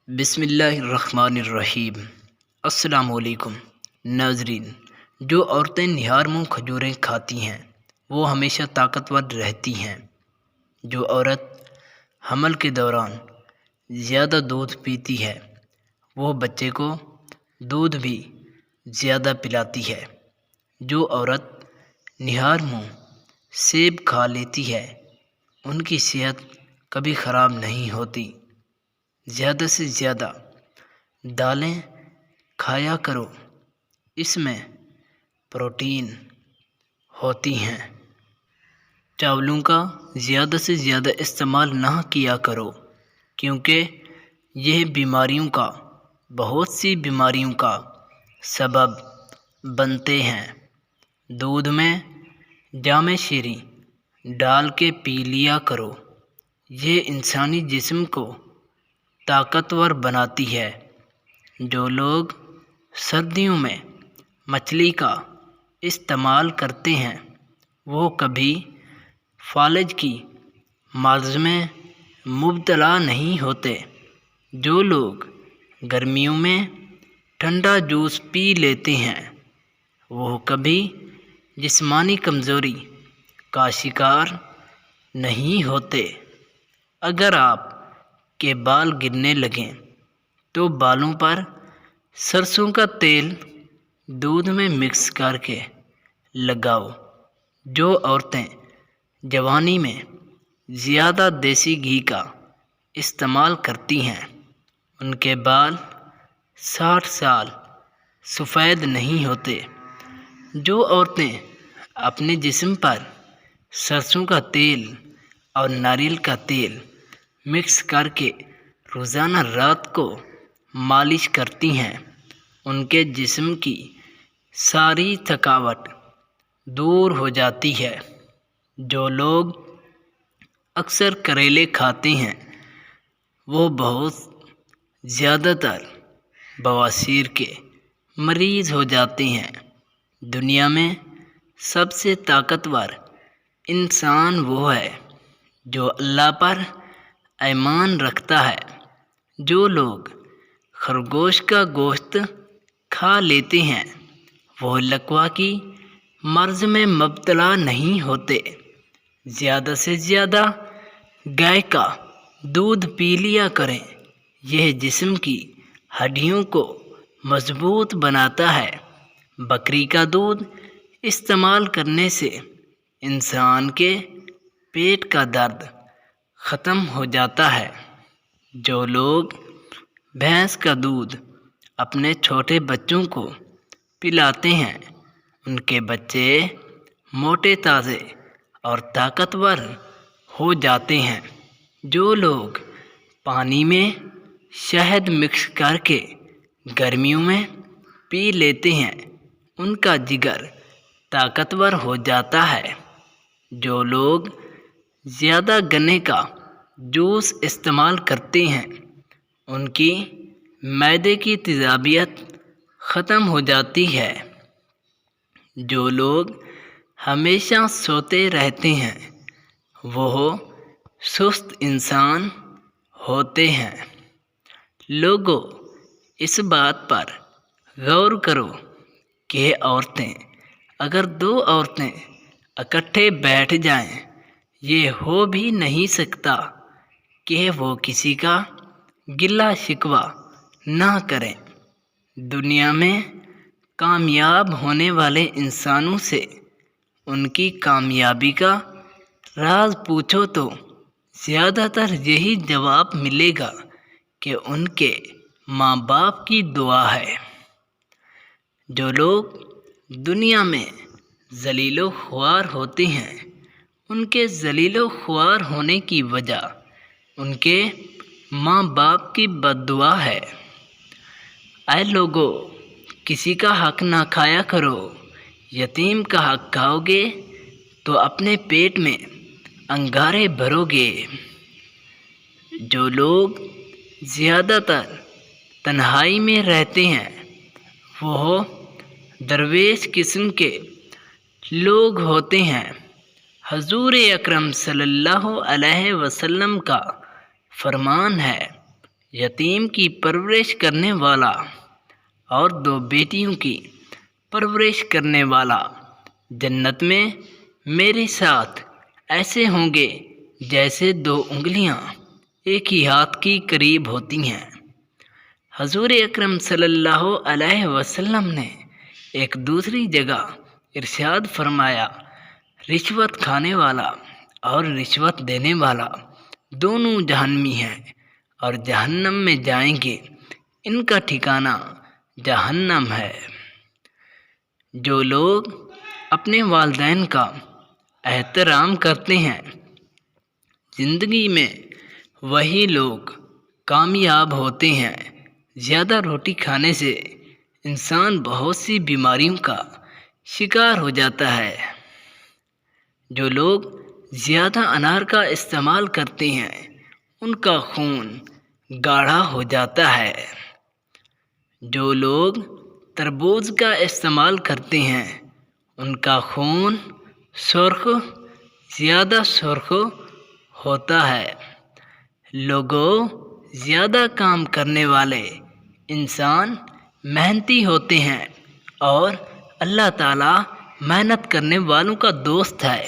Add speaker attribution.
Speaker 1: بسم اللہ الرحمن الرحیم۔ السلام علیکم ناظرین۔ جو عورتیں نہار منہ کھجوریں کھاتی ہیں وہ ہمیشہ طاقتور رہتی ہیں۔ جو عورت حمل کے دوران زیادہ دودھ پیتی ہے وہ بچے کو دودھ بھی زیادہ پلاتی ہے۔ جو عورت نہار منہ سیب کھا لیتی ہے ان کی صحت کبھی خراب نہیں ہوتی۔ زیادہ سے زیادہ دالیں کھایا کرو، اس میں پروٹین ہوتی ہیں۔ چاولوں کا زیادہ سے زیادہ استعمال نہ کیا کرو کیونکہ یہ بہت سی بیماریوں کا سبب بنتے ہیں۔ دودھ میں جام شیریں ڈال کے پی لیا کرو، یہ انسانی جسم کو طاقتور بناتی ہے۔ جو لوگ سردیوں میں مچھلی کا استعمال کرتے ہیں وہ کبھی فالج کی مرض میں مبتلا نہیں ہوتے۔ جو لوگ گرمیوں میں ٹھنڈا جوس پی لیتے ہیں وہ کبھی جسمانی کمزوری کا شکار نہیں ہوتے۔ اگر آپ کے بال گرنے لگیں تو بالوں پر سرسوں کا تیل دودھ میں مکس کر کے لگاؤ۔ جو عورتیں جوانی میں زیادہ دیسی گھی کا استعمال کرتی ہیں ان کے بال 60 سال سفید نہیں ہوتے۔ جو عورتیں اپنے جسم پر سرسوں کا تیل اور ناریل کا تیل مکس کر کے روزانہ رات کو مالش کرتی ہیں ان کے جسم کی ساری تھکاوٹ دور ہو جاتی ہے۔ جو لوگ اکثر کریلے کھاتے ہیں وہ بہت زیادہ تر بواسیر کے مریض ہو جاتے ہیں۔ دنیا میں سب سے طاقتور انسان وہ ہے جو اللہ پر ایمان رکھتا ہے۔ جو لوگ خرگوش کا گوشت کھا لیتے ہیں وہ لکوا کی مرض میں مبتلا نہیں ہوتے۔ زیادہ سے زیادہ گائے کا دودھ پی لیا کریں، یہ جسم کی ہڈیوں کو مضبوط بناتا ہے۔ بکری کا دودھ استعمال کرنے سے انسان کے پیٹ کا درد ختم ہو جاتا ہے۔ جو لوگ بھینس کا دودھ اپنے چھوٹے بچوں کو پلاتے ہیں ان کے بچے موٹے تازے اور طاقتور ہو جاتے ہیں۔ جو لوگ پانی میں شہد مکس کر کے گرمیوں میں پی لیتے ہیں ان کا جگر طاقتور ہو جاتا ہے۔ جو لوگ زیادہ گنے کا جوس استعمال کرتے ہیں ان کی معدے کی تیزابیت ختم ہو جاتی ہے۔ جو لوگ ہمیشہ سوتے رہتے ہیں وہ سست انسان ہوتے ہیں۔ لوگوں، اس بات پر غور کرو کہ اگر 2 عورتیں اکٹھے بیٹھ جائیں یہ ہو بھی نہیں سکتا کہ وہ کسی کا گلہ شکوہ نہ کریں۔ دنیا میں کامیاب ہونے والے انسانوں سے ان کی کامیابی کا راز پوچھو تو زیادہ تر یہی جواب ملے گا کہ ان کے ماں باپ کی دعا ہے۔ جو لوگ دنیا میں ذلیل و خوار ہوتے ہیں ان کے ذلیل و خوار ہونے کی وجہ ان کے ماں باپ کی بد دعا ہے۔ اے لوگو، کسی کا حق نہ کھایا کرو، یتیم کا حق کھاؤ گے تو اپنے پیٹ میں انگارے بھرو گے۔ جو لوگ زیادہ تر تنہائی میں رہتے ہیں وہ درویش قسم کے لوگ ہوتے ہیں۔ حضور اکرم صلی اللہ علیہ وسلم کا فرمان ہے یتیم کی پرورش کرنے والا اور 2 بیٹیوں کی پرورش کرنے والا جنت میں میرے ساتھ ایسے ہوں گے جیسے 2 انگلیاں ایک ہی ہاتھ کی قریب ہوتی ہیں۔ حضور اکرم صلی اللہ علیہ وسلم نے ایک دوسری جگہ ارشاد فرمایا، رشوت کھانے والا اور رشوت دینے والا دونوں جہنمی ہیں اور جہنم میں جائیں گے، ان کا ٹھکانہ جہنم ہے۔ جو لوگ اپنے والدین کا احترام کرتے ہیں زندگی میں وہی لوگ کامیاب ہوتے ہیں۔ زیادہ روٹی کھانے سے انسان بہت سی بیماریوں کا شکار ہو جاتا ہے۔ جو لوگ زیادہ انار کا استعمال کرتے ہیں ان کا خون گاڑھا ہو جاتا ہے۔ جو لوگ تربوز کا استعمال کرتے ہیں ان کا خون زیادہ سرخ ہوتا ہے۔ لوگوں، زیادہ کام کرنے والے انسان محنتی ہوتے ہیں اور اللہ تعالیٰ محنت کرنے والوں کا دوست ہے۔